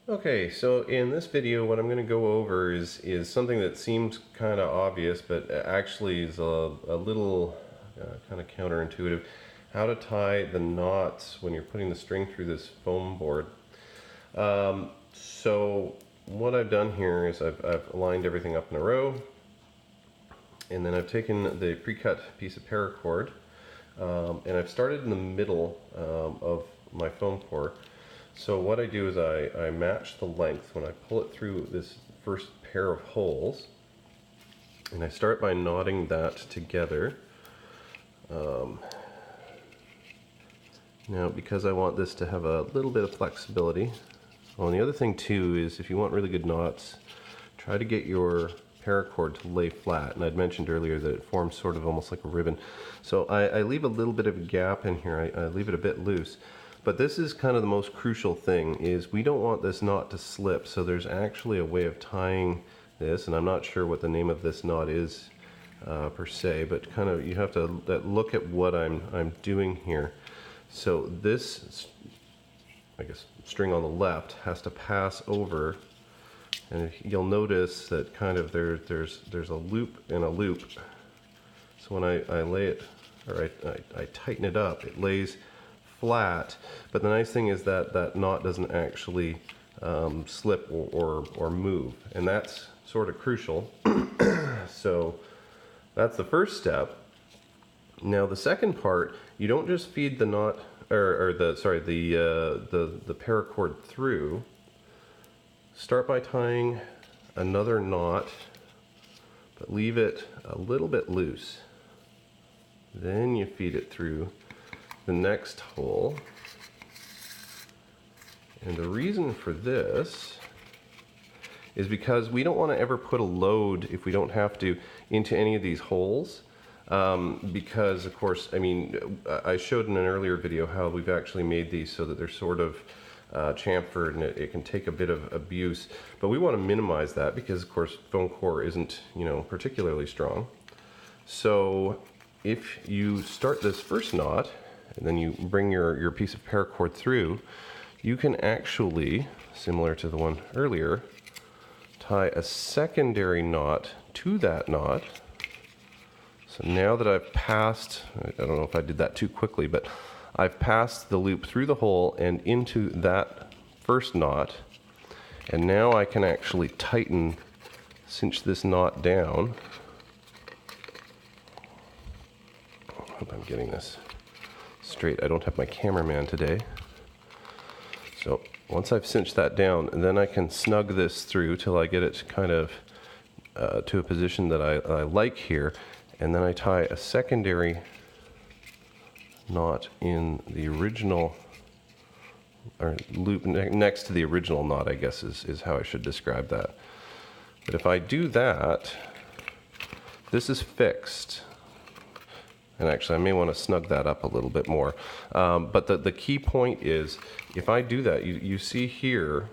Okay, so in this video what I'm going to go over is something that seems kind of obvious but actually is a little kind of counterintuitive. How to tie the knots when you're putting the string through this foam board. So what I've done here is I've aligned everything up in a row, and then I've taken the pre-cut piece of paracord and I've started in the middle of my foam core. So what I do is I match the length when I pull it through this first pair of holes, and I start by knotting that together. Now, because I want this to have a little bit of flexibility. Oh, and the other thing too is if you want really good knots, try to get your paracord to lay flat. And I'd mentioned earlier that it forms sort of almost like a ribbon. So I leave a little bit of a gap in here. I leave it a bit loose. But this is kind of the most crucial thing, is we don't want this knot to slip. So there's actually a way of tying this, and I'm not sure what the name of this knot is per se, but kind of you have to look at what I'm doing here. So this, I guess, string on the left has to pass over, and you'll notice that kind of there's a loop and a loop. So when I lay it, or I tighten it up, it lays flat. But the nice thing is that that knot doesn't actually slip or move, and that's sort of crucial. So that's the first step. Now the second part, you don't just feed the knot or the paracord through. Start by tying another knot, but leave it a little bit loose. Then you feed it through the next hole. And the reason for this is because we don't want to ever put a load, if we don't have to, into any of these holes. Because of course, I mean, I showed in an earlier video how we've actually made these so that they're sort of chamfered, and it can take a bit of abuse. But we want to minimize that because of course foam core isn't, you know, particularly strong. So if you start this first knot and then you bring your piece of paracord through, you can actually, similar to the one earlier, tie a secondary knot to that knot. So now that I've passed, I don't know if I did that too quickly, but I've passed the loop through the hole and into that first knot, and now I can actually cinch this knot down. I hope I'm getting this straight. I don't have my cameraman today. So once I've cinched that down, then I can snug this through till I get it kind of to a position that I like here. And then I tie a secondary knot in the original, or loop next to the original knot, I guess is how I should describe that. But if I do that, this is fixed. And actually I may want to snug that up a little bit more. But the key point is, if I do that, you see here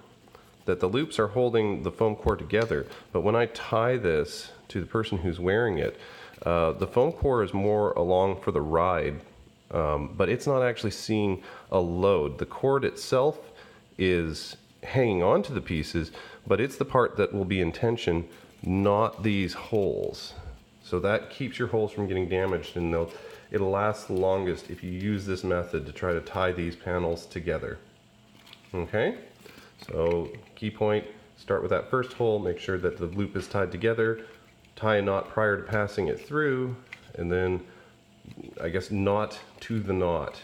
that the loops are holding the foam core together. But when I tie this to the person who's wearing it, the foam core is more along for the ride, but it's not actually seeing a load. The cord itself is hanging on to the pieces, but it's the part that will be in tension, not these holes. So that keeps your holes from getting damaged, and it'll last the longest if you use this method to try to tie these panels together. Okay? So key point, start with that first hole, make sure that the loop is tied together, tie a knot prior to passing it through, and then I guess knot to the knot.